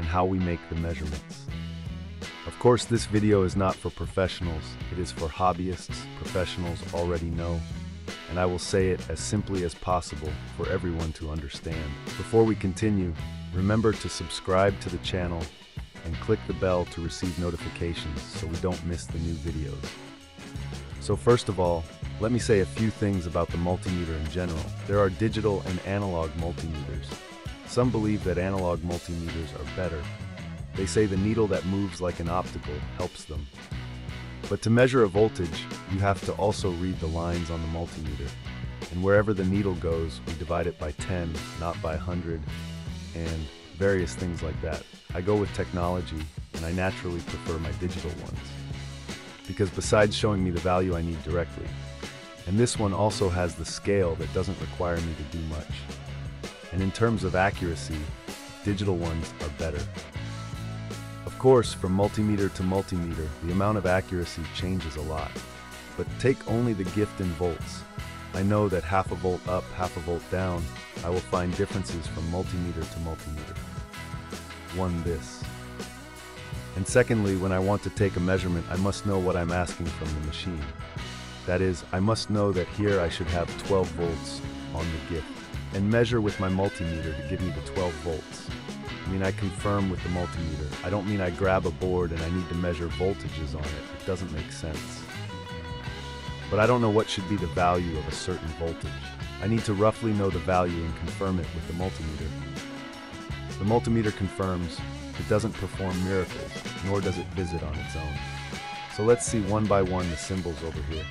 and how we make the measurements. Of course, this video is not for professionals. It is for hobbyists. Professionals already know, and I will say it as simply as possible for everyone to understand. Before we continue, remember to subscribe to the channel and click the bell to receive notifications so we don't miss the new videos. So first of all, let me say a few things about the multimeter in general. There are digital and analog multimeters. Some believe that analog multimeters are better. They say the needle that moves like an optical helps them. But to measure a voltage, you have to also read the lines on the multimeter. And wherever the needle goes, we divide it by 10, not by 100, and various things like that. I go with technology, and I naturally prefer my digital ones, because besides showing me the value I need directly, and this one also has the scale that doesn't require me to do much. And in terms of accuracy, digital ones are better. Of course, from multimeter to multimeter, the amount of accuracy changes a lot. But take only the gift in volts. I know that half a volt up, half a volt down, I will find differences from multimeter to multimeter. One, this. And secondly, when I want to take a measurement, I must know what I'm asking from the machine. That is, I must know that here I should have 12 volts on the gift, and measure with my multimeter to give me the 12 volts. I mean, I confirm with the multimeter. I don't mean I grab a board and I need to measure voltages on it. It doesn't make sense. But I don't know what should be the value of a certain voltage. I need to roughly know the value and confirm it with the multimeter. The multimeter confirms. It doesn't perform miracles, nor does it visit on its own. So let's see one by one the symbols over here.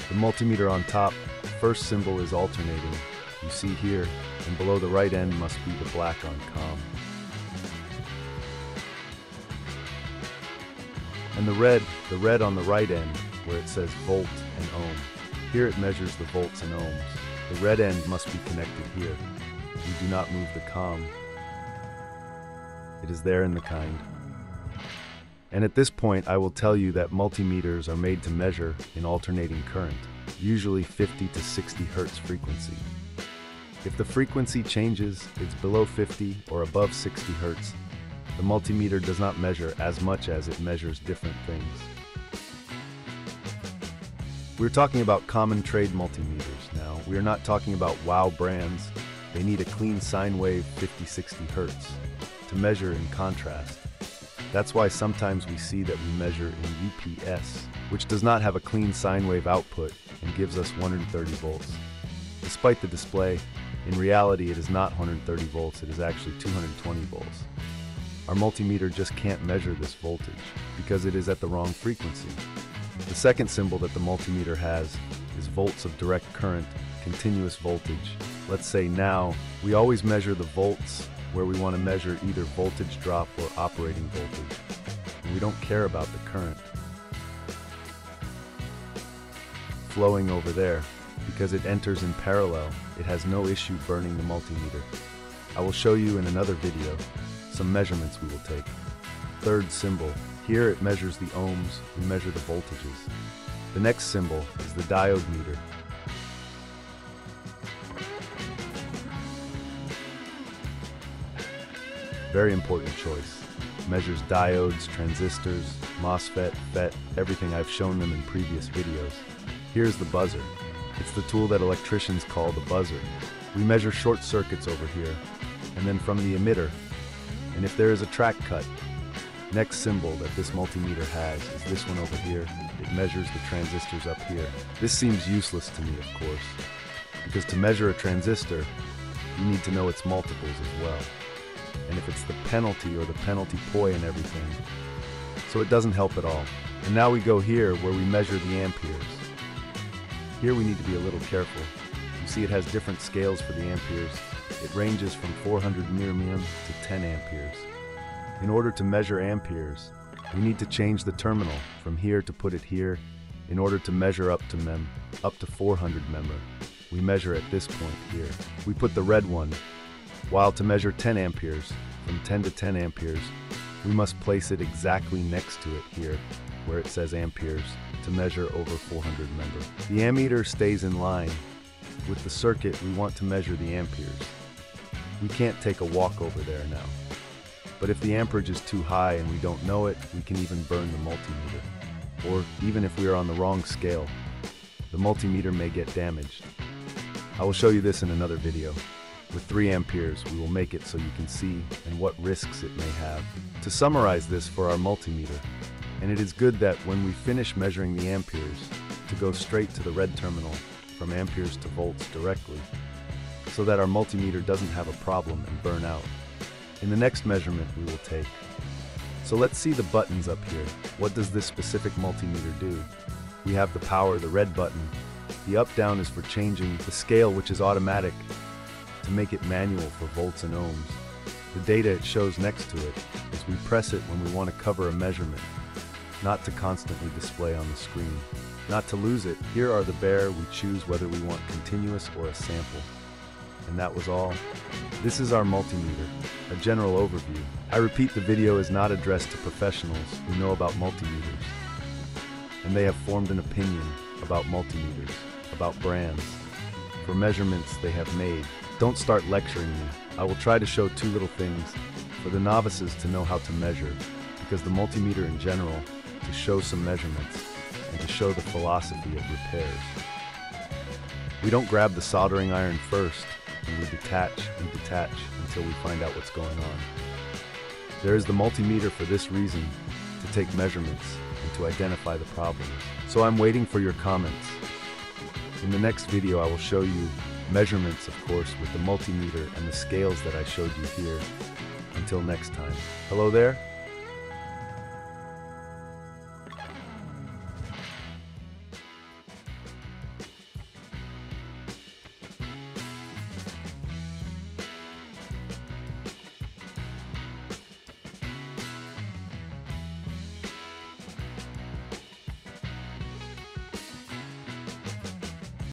The multimeter on top, first symbol is alternating. You see here, and below the right end must be the black on COM. And the red on the right end, where it says volt and ohm. Here it measures the volts and ohms. The red end must be connected here. We do not move the COM. It is there in the kind. And at this point, I will tell you that multimeters are made to measure in alternating current, usually 50 to 60 Hertz frequency. If the frequency changes, it's below 50 or above 60 Hertz, the multimeter does not measure as much as it measures different things. We're talking about common trade multimeters now. We are not talking about wow brands. They need a clean sine wave 50-60 Hertz to measure in contrast. That's why sometimes we see that we measure in UPS, which does not have a clean sine wave output and gives us 130 volts. Despite the display, in reality it is not 130 volts, it is actually 220 volts. Our multimeter just can't measure this voltage because it is at the wrong frequency. The second symbol that the multimeter has is volts of direct current, continuous voltage. Let's say now, we always measure the volts where we want to measure either voltage drop or operating voltage. And we don't care about the current flowing over there because it enters in parallel. It has no issue burning the multimeter. I will show you in another video some measurements we will take. Third symbol. Here it measures the ohms, we measure the voltages. The next symbol is the diode meter. Very important choice. Measures diodes, transistors, MOSFET, FET, everything. I've shown them in previous videos. Here's the buzzer. It's the tool that electricians call the buzzer. We measure short circuits over here, and then from the emitter. And if there is a track cut, next symbol that this multimeter has is this one over here. It measures the transistors up here. This seems useless to me, of course, because to measure a transistor, you need to know its multiples as well. And if it's the penalty or the penalty poi and everything, so it doesn't help at all. And now we go here where we measure the amperes. Here we need to be a little careful. You see it has different scales for the amperes. It ranges from 400 milliamps to 10 amperes. In order to measure amperes, we need to change the terminal from here to put it here in order to measure up to 400 member. We measure at this point here. We put the red one, while to measure 10 amperes, from 10 to 10 amperes, we must place it exactly next to it here, where it says amperes, to measure over 400 member. The ammeter stays in line. With the circuit, we want to measure the amperes. We can't take a walk over there now. But if the amperage is too high and we don't know it, we can even burn the multimeter. Or even if we are on the wrong scale, the multimeter may get damaged. I will show you this in another video. With 3 amperes, we will make it so you can see and what risks it may have. To summarize this for our multimeter, and it is good that when we finish measuring the amperes, to go straight to the red terminal from amperes to volts directly, so that our multimeter doesn't have a problem and burn out. In the next measurement we will take. So let's see the buttons up here. What does this specific multimeter do? We have the power, the red button. The up-down is for changing the scale, which is automatic, to make it manual for volts and ohms. The data it shows next to it is we press it when we want to cover a measurement, not to constantly display on the screen. Not to lose it, here are the bare, we choose whether we want continuous or a sample. And that was all. This is our multimeter, a general overview. I repeat, the video is not addressed to professionals who know about multimeters, and they have formed an opinion about multimeters, about brands, for measurements they have made. Don't start lecturing me. I will try to show 2 little things for the novices to know how to measure, because the multimeter in general, to show some measurements, and to show the philosophy of repairs. We don't grab the soldering iron first, and we detach and detach until we find out what's going on. There is the multimeter for this reason, to take measurements and to identify the problems. So I'm waiting for your comments. In the next video I will show you measurements, of course, with the multimeter and the scales that I showed you here. Until next time. Hello there.